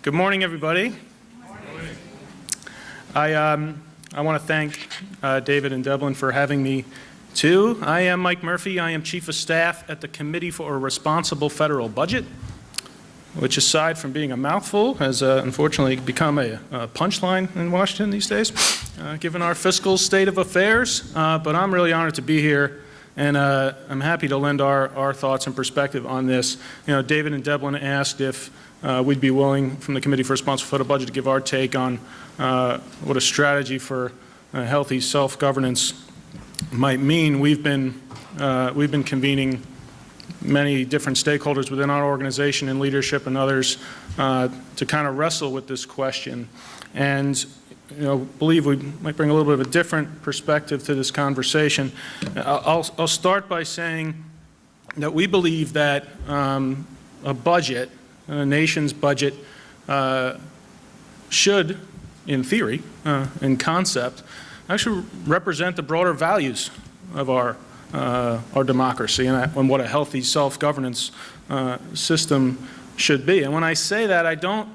Good morning, everybody. I want to thank David and Devlin for having me too. I am Mike Murphy. I am Chief of Staff at the Committee for a Responsible Federal Budget, which aside from being a mouthful has unfortunately become a punchline in Washington these days, given our fiscal state of affairs. But I'm really honored to be here, and I'm happy to lend our thoughts and perspective on this. You know, David and Devlin asked if we'd be willing, from the Committee for Responsible Federal Budget, to give our take on what a strategy for healthy self-governance might mean. We've been convening many different stakeholders within our organization and leadership and others to kind of wrestle with this question, and believe we might bring a little bit of a different perspective to this conversation. I'll start by saying that we believe that a budget, a nation's budget, should, in theory, in concept, actually represent the broader values of our democracy and what a healthy self-governance system should be. And when I say that, I don't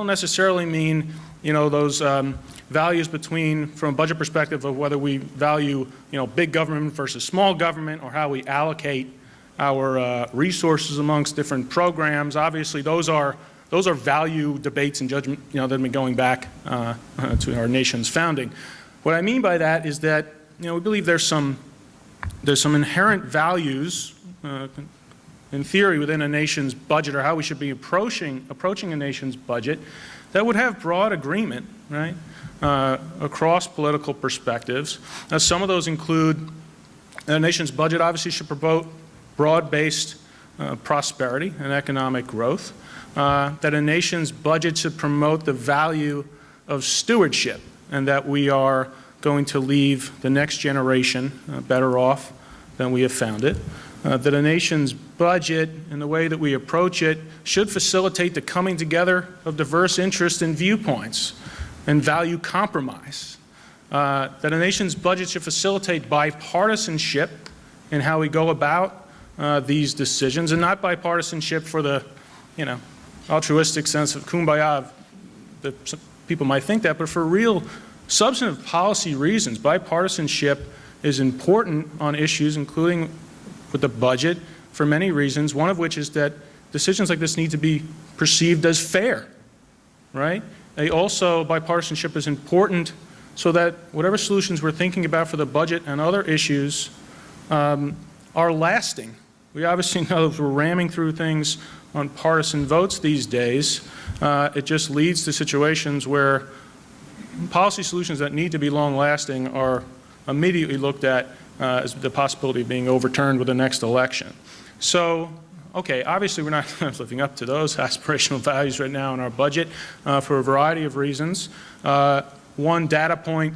necessarily mean those values from a budget perspective of whether we value big government versus small government, or how we allocate our resources amongst different programs. Obviously, those are value debates and judgment that have been going back to our nation's founding. What I mean by that is that we believe there's some inherent values in theory within a nation's budget, or how we should be approaching a nation's budget, that would have broad agreement, right, across political perspectives. Now, some of those include a nation's budget obviously should promote broad-based prosperity and economic growth, that a nation's budget should promote the value of stewardship, and that we are going to leave the next generation better off than we have found it, that a nation's budget and the way that we approach it should facilitate the coming together of diverse interests and viewpoints and value compromise, that a nation's budget should facilitate bipartisanship in how we go about these decisions, and not bipartisanship for the altruistic sense of kumbaya that people might think that, but for real substantive policy reasons. Bipartisanship is important on issues, including with the budget, for many reasons, one of which is that decisions like this need to be perceived as fair, right? Bipartisanship is important so that whatever solutions we're thinking about for the budget and other issues are lasting. We obviously know that we're ramming through things on partisan votes these days. It just leads to situations where policy solutions that need to be long-lasting are immediately looked at as the possibility of being overturned with the next election. So, okay, obviously we're not living up to those aspirational values right now in our budget for a variety of reasons. One data point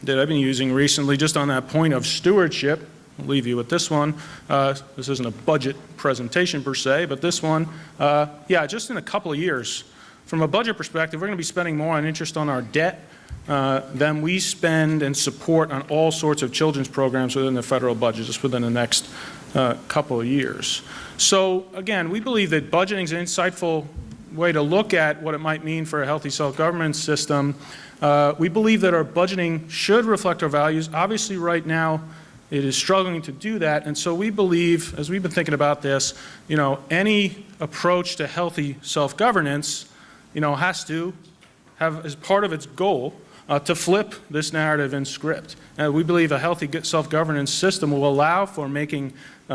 that I've been using recently, just on that point of stewardship, I'll leave you with this one. This isn't a budget presentation per se, but this one, just in a couple of years, from a budget perspective, we're going to be spending more on interest on our debt than we spend and support on all sorts of children's programs within the federal budget, just within the next couple of years. So again, we believe that budgeting is an insightful way to look at what it might mean for a healthy self-government system. We believe that our budgeting should reflect our values. Obviously, right now, it is struggling to do that, and so we believe, as we've been thinking about this, any approach to healthy self-governance, has to have as part of its goal to flip this narrative and script. We believe a healthy self-governance system will allow for making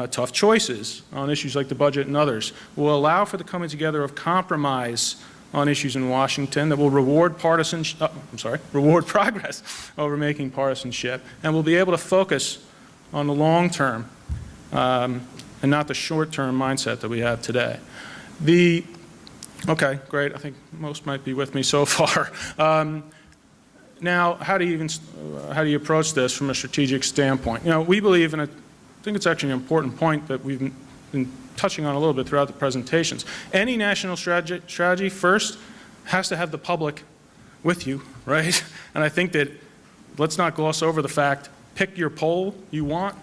tough choices on issues like the budget and others, will allow for the coming together of compromise on issues in Washington that will reward progress over making partisanship, and will be able to focus on the long term and not the short term mindset that we have today. Okay, great. I think most might be with me so far. Now, how do you approach this from a strategic standpoint? We believe, and I think it's actually an important point that we've been touching on a little bit throughout the presentations. Any national strategy first has to have the public with you, right? And I think that let's not gloss over the fact, pick your poll you want,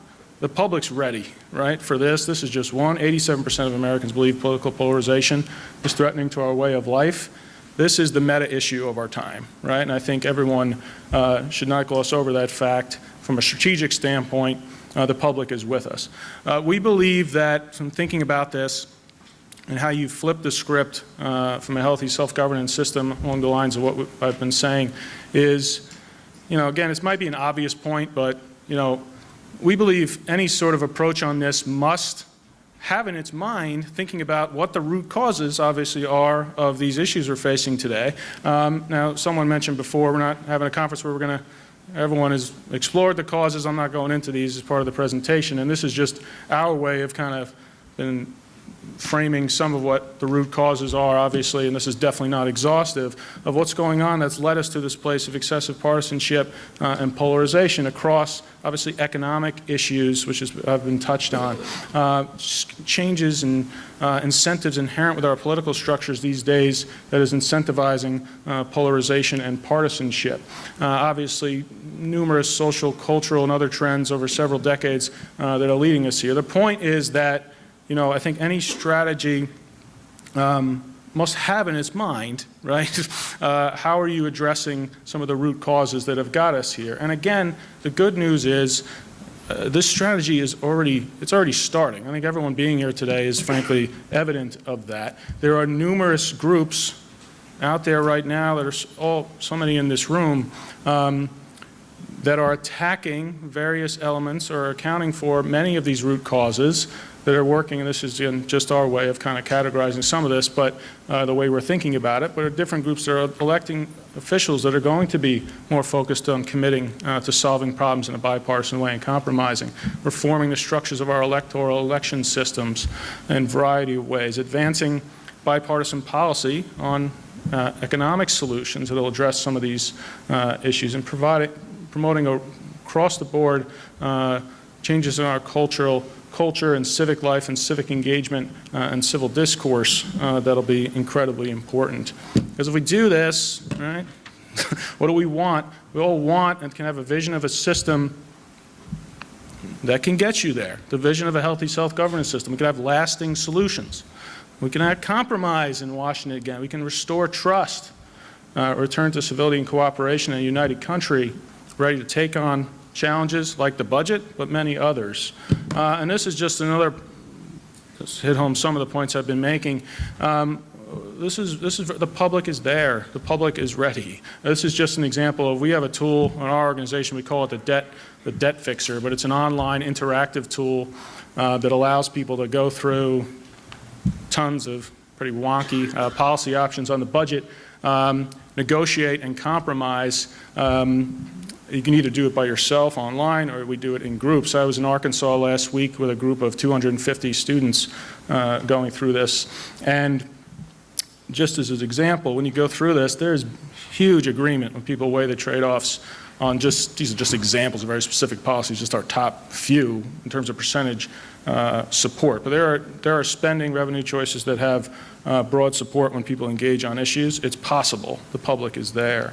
the public's ready, right, for this. This is just one. 87% of Americans believe political polarization is threatening to our way of life. This is the meta issue of our time, right? And I think everyone should not gloss over that fact. From a strategic standpoint, the public is with us. We believe that, from thinking about this and how you flip the script from a healthy self-governance system along the lines of what I've been saying is, again, this might be an obvious point, but, we believe any sort of approach on this must have in its mind thinking about what the root causes, obviously, are of these issues we're facing today. Now, someone mentioned before, we're not having a conference where everyone has explored the causes. I'm not going into these as part of the presentation, and this is just our way of kind of been framing some of what the root causes are, obviously, and this is definitely not exhaustive, of what's going on that's led us to this place of excessive partisanship and polarization across, obviously, economic issues, which have been touched on, changes and incentives inherent with our political structures these days that is incentivizing polarization and partisanship. Obviously, numerous social, cultural, and other trends over several decades that are leading us here. The point is that I think any strategy must have in its mind, right, how are you addressing some of the root causes that have got us here? And again, the good news is this strategy is already starting. I think everyone being here today is frankly evident of that. There are numerous groups out there right now that are so many in this room that are attacking various elements or accounting for many of these root causes that are working, and this is just our way of kind of categorizing some of this, but the way we're thinking about it. But there are different groups that are electing officials that are going to be more focused on committing to solving problems in a bipartisan way and compromising, reforming the structures of our electoral election systems in a variety of ways, advancing bipartisan policy on economic solutions that will address some of these issues, and promoting across the board changes in our culture and civic life and civic engagement and civil discourse that'll be incredibly important. Because if we do this, right, what do we want? We all want and can have a vision of a system that can get you there, the vision of a healthy self-governance system. We can have lasting solutions. We can have compromise in Washington again. We can restore trust, return to civility and cooperation in a united country, ready to take on challenges like the budget, but many others. And this is just another, just hit home some of the points I've been making. The public is there. The public is ready. This is just an example of, we have a tool in our organization, we call it the debt fixer, but it's an online interactive tool that allows people to go through tons of pretty wonky policy options on the budget, negotiate and compromise. You can either do it by yourself online, or we do it in groups. I was in Arkansas last week with a group of 250 students going through this. And just as an example, when you go through this, there's huge agreement when people weigh the trade-offs on these are just examples of very specific policies, just our top few in terms of percentage support. But there are spending revenue choices that have broad support when people engage on issues. It's possible. The public is there.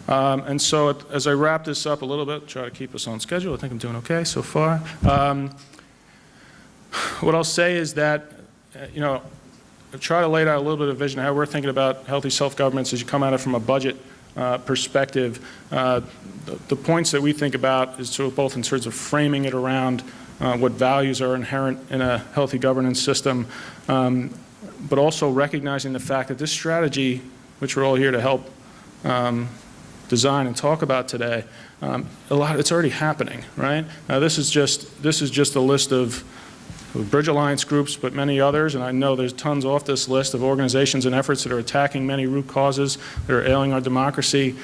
And so as I wrap this up a little bit, try to keep us on schedule. I think I'm doing okay so far. What I'll say is that, I try to lay out a little bit of vision how we're thinking about healthy self-governance as you come at it from a budget perspective. The points that we think about is sort of both in terms of framing it around what values are inherent in a healthy governance system, but also recognizing the fact that this strategy, which we're all here to help design and talk about today, it's already happening, right? This is just a list of Bridge Alliance groups, but many others, and I know there's tons off this list of organizations and efforts that are attacking many root causes that are ailing our democracy.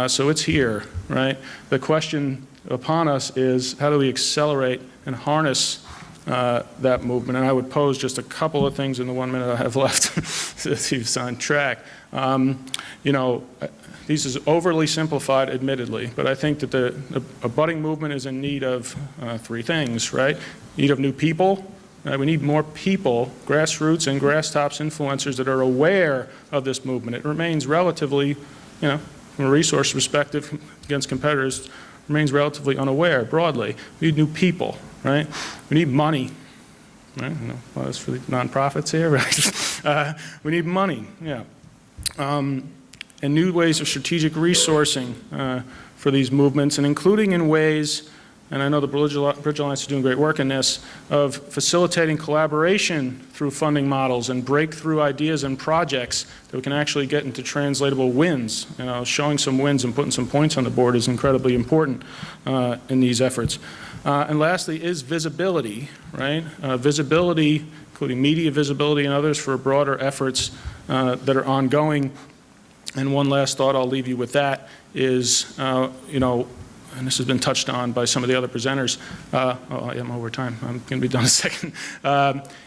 So it's here, right? The question upon us is, how do we accelerate and harness that movement? And I would pose just a couple of things in the 1 minute I have left to keep us on track. This is overly simplified, admittedly, but I think that a budding movement is in need of three things, right? Need of new people. We need more people, grassroots and grasstops influencers that are aware of this movement. It remains relatively, from a resource perspective against competitors, remains relatively unaware broadly. We need new people, right? We need money. Right? Well, that's for the nonprofits here, right? We need money, yeah. And new ways of strategic resourcing for these movements, and including in ways, and I know the Bridge Alliance is doing great work in this, of facilitating collaboration through funding models and breakthrough ideas and projects that we can actually get into translatable wins. You know, showing some wins and putting some points on the board is incredibly important in these efforts. And lastly is visibility, right? Visibility, including media visibility and others for broader efforts that are ongoing. And one last thought I'll leave you with that is, you know, and this has been touched on by some of the other presenters, oh, I'm over time, I'm going to be done in a second,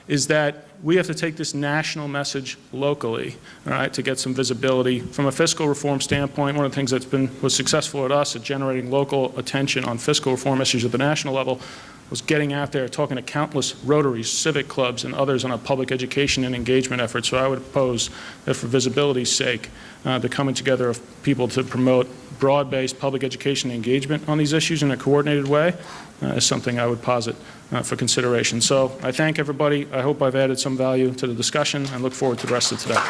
is that we have to take this national message locally, all right, to get some visibility. From a fiscal reform standpoint, one of the things that's was successful at us at generating local attention on fiscal reform issues at the national level was getting out there, talking to countless Rotaries, civic clubs, and others on a public education and engagement effort. So I would propose that for visibility's sake, the coming together of people to promote broad-based public education and engagement on these issues in a coordinated way is something I would posit for consideration. So I thank everybody. I hope I've added some value to the discussion and look forward to the rest of today.